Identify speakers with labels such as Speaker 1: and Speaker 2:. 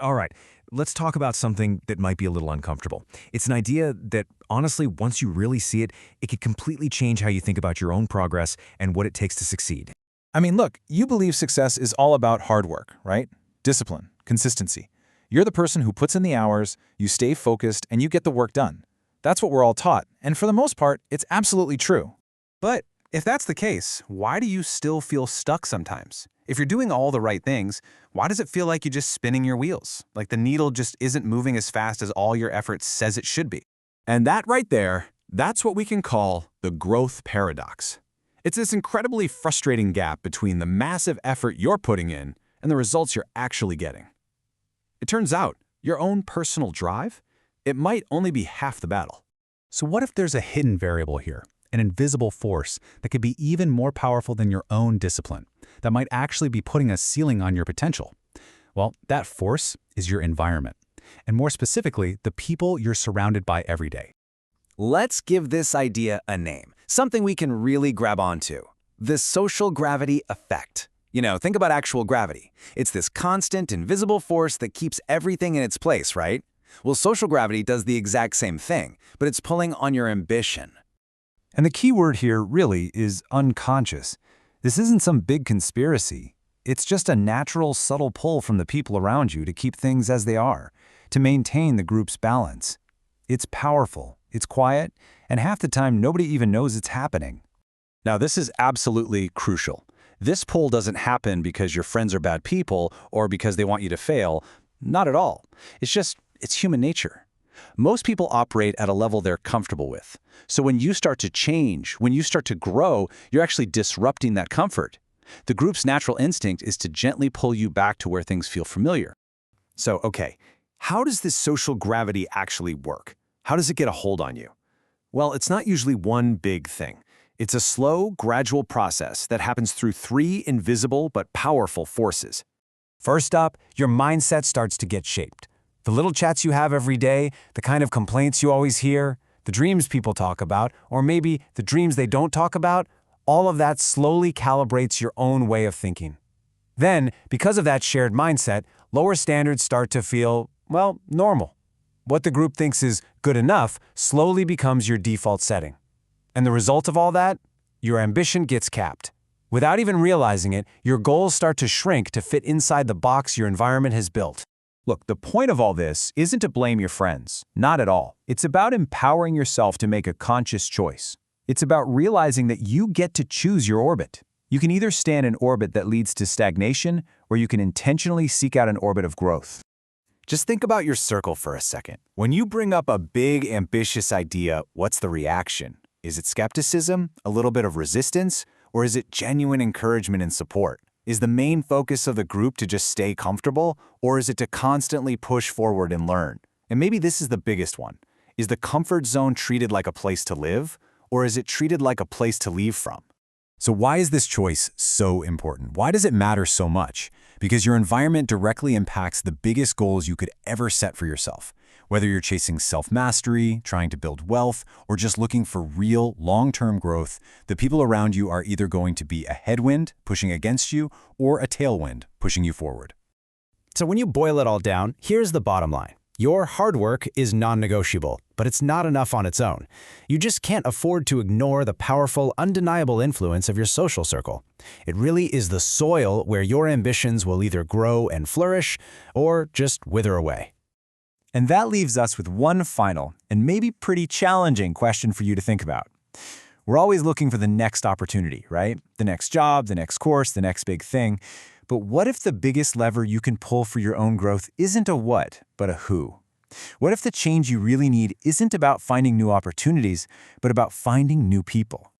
Speaker 1: All right, let's talk about something that might be a little uncomfortable. It's an idea that, honestly, once you really see it, it could completely change how you think about your own progress and what it takes to succeed.
Speaker 2: I mean, look, you believe success is all about hard work, right? Discipline, consistency. You're the person who puts in the hours, you stay focused, and you get the work done. That's what we're all taught, and for the most part, it's absolutely true.
Speaker 3: But if that's the case, why do you still feel stuck sometimes? If you're doing all the right things, why does it feel like you're just spinning your wheels? Like the needle just isn't moving as fast as all your effort says it should be.
Speaker 4: And that right there, that's what we can call the growth paradox. It's this incredibly frustrating gap between the massive effort you're putting in and the results you're actually getting. It turns out, your own personal drive, it might only be half the battle.
Speaker 5: So what if there's a hidden variable here, an invisible force that could be even more powerful than your own discipline, that might actually be putting a ceiling on your potential? Well, that force is your environment, and more specifically, the people you're surrounded by every day.
Speaker 6: Let's give this idea a name, something we can really grab onto. The social gravity effect. Think about actual gravity. It's this constant, invisible force that keeps everything in its place, right? Well, social gravity does the exact same thing, but it's pulling on your ambition.
Speaker 2: And the key word here really is unconscious. This isn't some big conspiracy. It's just a natural, subtle pull from the people around you to keep things as they are, to maintain the group's balance. It's powerful, it's quiet, and half the time nobody even knows it's happening.
Speaker 7: Now, this is absolutely crucial. This pull doesn't happen because your friends are bad people or because they want you to fail. Not at all. It's human nature. Most people operate at a level they're comfortable with. So when you start to change, when you start to grow, you're actually disrupting that comfort. The group's natural instinct is to gently pull you back to where things feel familiar.
Speaker 4: So, okay, how does this social gravity actually work? How does it get a hold on you? Well, it's not usually one big thing. It's a slow, gradual process that happens through three invisible but powerful forces.
Speaker 8: First up, your mindset starts to get shaped. The little chats you have every day, the kind of complaints you always hear, the dreams people talk about, or maybe the dreams they don't talk about, all of that slowly calibrates your own way of thinking. Then, because of that shared mindset, lower standards start to feel, well, normal. What the group thinks is good enough slowly becomes your default setting. And the result of all that? Your ambition gets capped. Without even realizing it, your goals start to shrink to fit inside the box your environment has built.
Speaker 2: Look, the point of all this isn't to blame your friends. Not at all. It's about empowering yourself to make a conscious choice. It's about realizing that you get to choose your orbit. You can either stay in an orbit that leads to stagnation, or you can intentionally seek out an orbit of growth.
Speaker 6: Just think about your circle for a second. When you bring up a big, ambitious idea, what's the reaction? Is it skepticism, a little bit of resistance, or is it genuine encouragement and support? Is the main focus of the group to just stay comfortable, or is it to constantly push forward and learn? And maybe this is the biggest one. Is the comfort zone treated like a place to live, or is it treated like a place to leave from?
Speaker 1: So why is this choice so important? Why does it matter so much? Because your environment directly impacts the biggest goals you could ever set for yourself. Whether you're chasing self-mastery, trying to build wealth, or just looking for real, long-term growth, the people around you are either going to be a headwind, pushing against you, or a tailwind, pushing you forward.
Speaker 3: So when you boil it all down, here's the bottom line. Your hard work is non-negotiable, but it's not enough on its own. You just can't afford to ignore the powerful, undeniable influence of your social circle. It really is the soil where your ambitions will either grow and flourish, or just wither away.
Speaker 2: And that leaves us with one final, and maybe pretty challenging question for you to think about. We're always looking for the next opportunity, right? The next job, the next course, the next big thing. But what if the biggest lever you can pull for your own growth isn't a what, but a who? What if the change you really need isn't about finding new opportunities, but about finding new people?